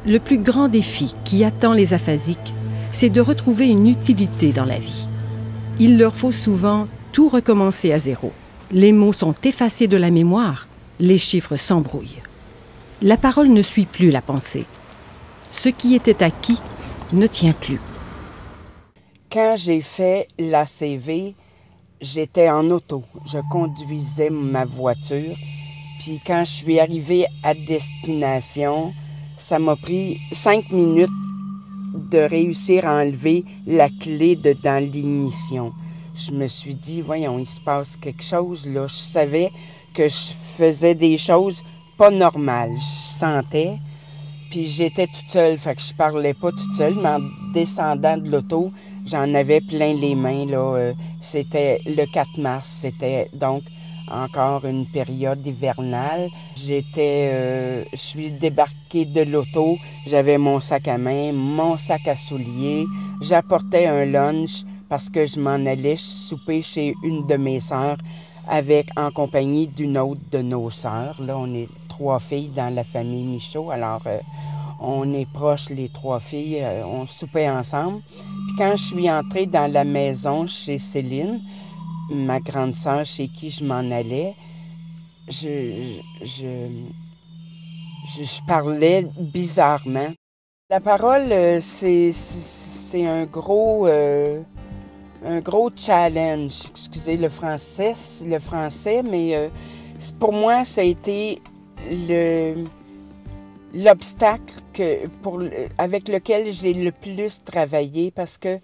Le plus grand défi qui attend les aphasiques, c'est de retrouver une utilité dans la vie. Il leur faut souvent tout recommencer à zéro. Les mots sont effacés de la mémoire, les chiffres s'embrouillent. La parole ne suit plus la pensée. Ce qui était acquis ne tient plus. Quand j'ai fait l'ACV, j'étais en auto. Je conduisais ma voiture. Puis quand je suis arrivée à destination, ça m'a pris 5 minutes de réussir à enlever la clé dans l'ignition. Je me suis dit, voyons, il se passe quelque chose là. Je savais que je faisais des choses pas normales. Je sentais. Puis j'étais toute seule, fait que je parlais pas toute seule, mais en descendant de l'auto, j'en avais plein les mains, là. C'était le 4 mars, c'était donc encore une période hivernale. Je suis débarquée de l'auto, j'avais mon sac à main, mon sac à souliers, j'apportais un lunch parce que je m'en allais souper chez une de mes sœurs en compagnie d'une autre de nos sœurs. Là, on est 3 filles dans la famille Michaud, alors on est proches, les 3 filles, on soupait ensemble. Puis quand je suis entrée dans la maison chez Céline, ma grande sœur chez qui je m'en allais, je parlais bizarrement. La parole, c'est un gros challenge. Excusez le français, mais pour moi, ça a été l'obstacle avec lequel j'ai le plus travaillé parce que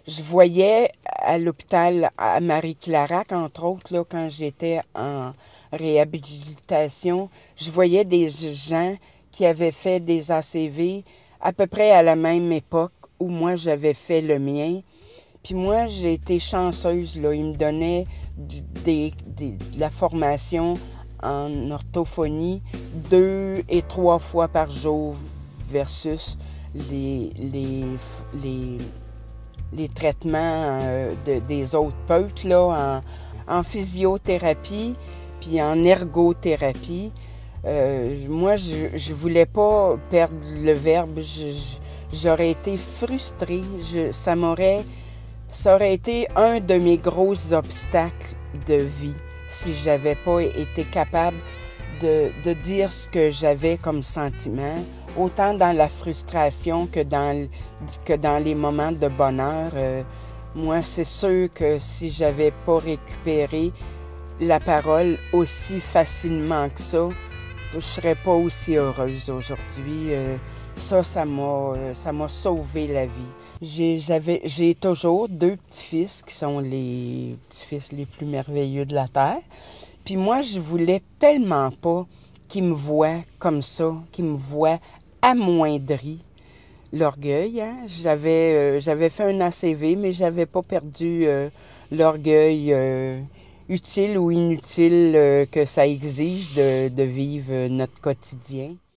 je voyais à l'hôpital à Marie-Clarac, entre autres, là, quand j'étais en réhabilitation, je voyais des gens qui avaient fait des ACV à peu près à la même époque où moi j'avais fait le mien. Puis moi, j'ai été chanceuse, là. Ils me donnaient de la formation en orthophonie 2 et 3 fois par jour versus les traitements des autres peutes, là, en physiothérapie puis en ergothérapie. Moi, je voulais pas perdre le verbe. J'aurais été frustrée. Ça aurait été un de mes gros obstacles de vie si j'avais pas été capable de dire ce que j'avais comme sentiment, autant dans la frustration que dans les moments de bonheur. Moi, c'est sûr que si j'avais pas récupéré la parole aussi facilement que ça, je serais pas aussi heureuse aujourd'hui. Ça m'a sauvé la vie. J'ai toujours 2 petits-fils qui sont les petits-fils les plus merveilleux de la Terre. Puis moi, je voulais tellement pas qu'ils me voient comme ça, qu'ils me voient amoindri. L'orgueil, hein? J'avais fait un ACV, mais j'avais pas perdu l'orgueil utile ou inutile que ça exige de vivre notre quotidien.